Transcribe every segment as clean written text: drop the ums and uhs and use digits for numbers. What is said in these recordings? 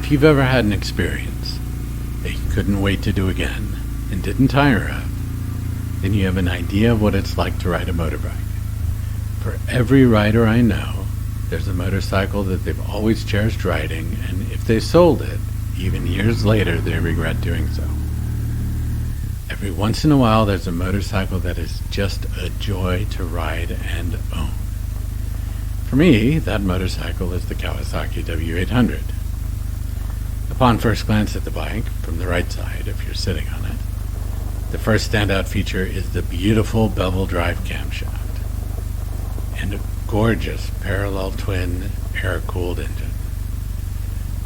If you've ever had an experience that you couldn't wait to do again and didn't tire of, then you have an idea of what it's like to ride a motorbike. For every rider I know, there's a motorcycle that they've always cherished riding, and if they sold it, even years later, they regret doing so. Every once in a while, there's a motorcycle that is just a joy to ride and own. For me, that motorcycle is the Kawasaki W800. Upon first glance at the bike, from the right side if you're sitting on it, the first standout feature is the beautiful bevel drive camshaft and a gorgeous parallel twin air-cooled engine.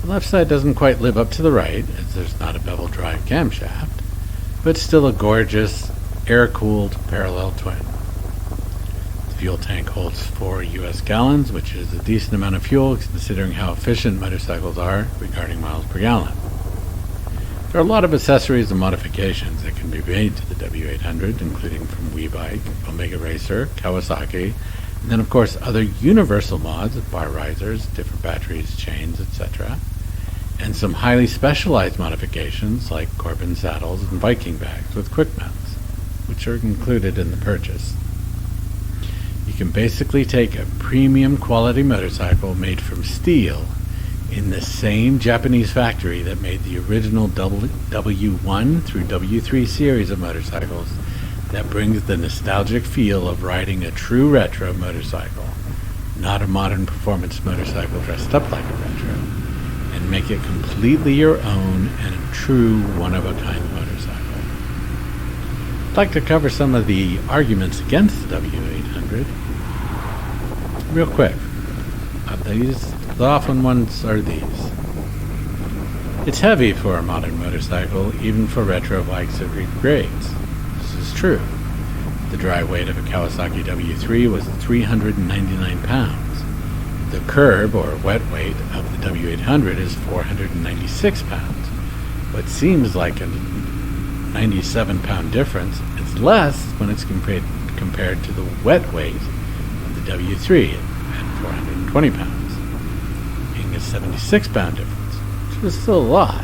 The left side doesn't quite live up to the right, as there's not a bevel drive camshaft, but still a gorgeous air-cooled parallel twin. The fuel tank holds 4 US gallons, which is a decent amount of fuel considering how efficient motorcycles are regarding miles per gallon. There are a lot of accessories and modifications that can be made to the W800, including from WeBike, Omega Racer, Kawasaki, and then of course other universal mods, bar risers, different batteries, chains, etc., and some highly specialized modifications like Corbin saddles and Viking bags with quick mounts, which are included in the purchase. You can basically take a premium quality motorcycle made from steel in the same Japanese factory that made the original W1 through W3 series of motorcycles that brings the nostalgic feel of riding a true retro motorcycle, not a modern performance motorcycle dressed up like a retro, and make it completely your own and a true one-of-a-kind motorcycle. I'd like to cover some of the arguments against the W800 real quick. The often ones are these. It's heavy for a modern motorcycle, even for retro bikes at weak grades. This is true. The dry weight of a Kawasaki W3 was 399 pounds. The curb, or wet weight, of the W800 is 496 pounds. What seems like a 97-pound difference is less when it's compared to the wet weight of the W3 at 420 pounds, being a 76-pound difference, which is still a lot.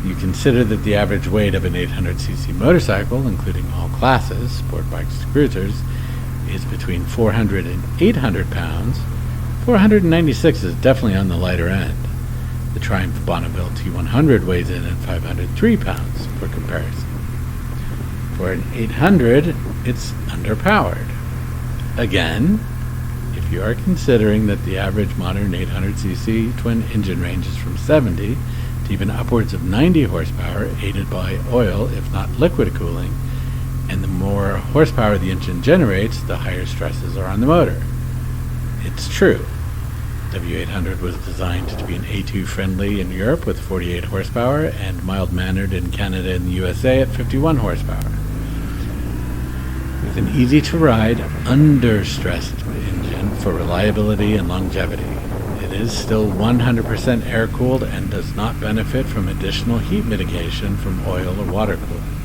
You consider that the average weight of an 800cc motorcycle, including all classes, sport bikes to cruisers, is between 400 and 800 pounds. 496 is definitely on the lighter end. The Triumph Bonneville T100 weighs in at 503 pounds for comparison. For an 800, it's underpowered. Again, if you are considering that the average modern 800cc twin engine ranges from 70 to even upwards of 90 horsepower, aided by oil, if not liquid cooling, and the more horsepower the engine generates, the higher stresses are on the motor. It's true. W800 was designed to be an A2 friendly in Europe with 48 horsepower and mild-mannered in Canada and the USA at 51 horsepower. With an easy-to-ride, under-stressed engine for reliability and longevity, it is still 100% air-cooled and does not benefit from additional heat mitigation from oil or water cooling,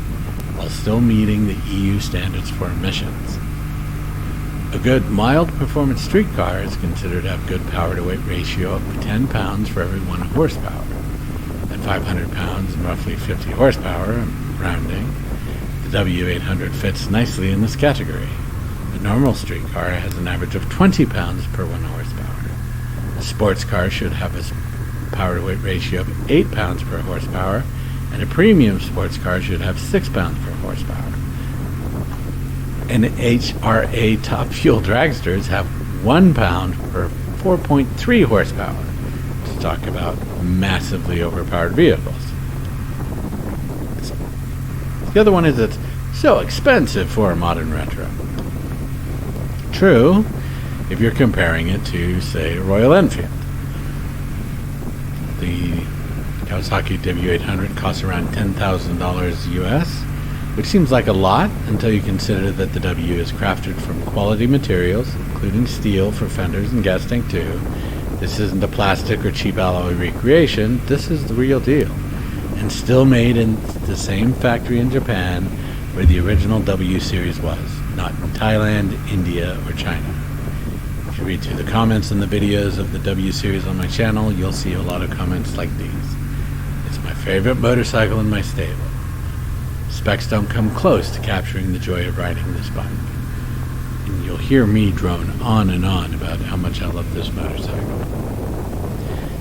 while still meeting the EU standards for emissions. A good mild performance street car is considered to have good power-to-weight ratio of 10 pounds for every 1 horsepower. At 500 pounds and roughly 50 horsepower, rounding, the W800 fits nicely in this category. A normal street car has an average of 20 pounds per 1 horsepower. A sports car should have a power-to-weight ratio of 8 pounds per horsepower, and a premium sports car should have 6 pounds per horsepower. And HRA top fuel dragsters have 1 pound per 4.3 horsepower. Let's talk about massively overpowered vehicles. The other one is it's so expensive for a modern retro. True, if you're comparing it to, say, Royal Enfield. The Kawasaki W800 costs around $10,000 US, which seems like a lot until you consider that the W is crafted from quality materials, including steel for fenders and gas tank too. This isn't a plastic or cheap alloy recreation, this is the real deal, and still made in the same factory in Japan where the original W series was, not in Thailand, India, or China. If If you read through the comments in the videos of the W series on my channel, you'll see a lot of comments like these. It's my favorite motorcycle in my stable. Specs don't come close to capturing the joy of riding this bike. And you'll hear me drone on and on about how much I love this motorcycle.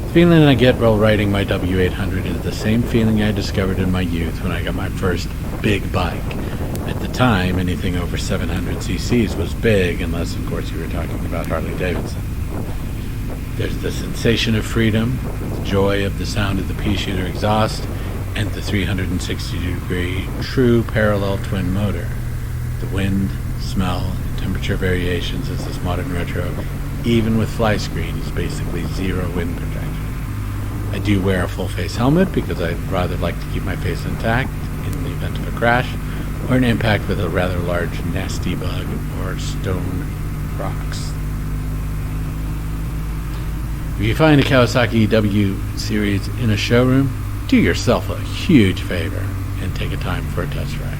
The feeling I get while riding my W800 is the same feeling I discovered in my youth when I got my first big bike. At the time, anything over 700 cc's was big, unless of course you were talking about Harley Davidson. There's the sensation of freedom, the joy of the sound of the pea shooter exhaust, and the 360-degree true parallel twin motor. The wind, smell, and temperature variations as this modern retro, even with fly screen, is basically zero wind protection. I do wear a full face helmet because I'd rather like to keep my face intact in the event of a crash or an impact with a rather large nasty bug or stone rocks. If you find a Kawasaki W series in a showroom, do yourself a huge favor and take a time for a test ride.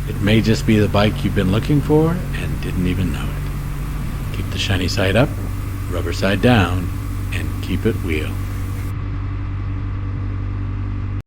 It may just be the bike you've been looking for and didn't even know it. Keep the shiny side up, rubber side down, and keep it wheel.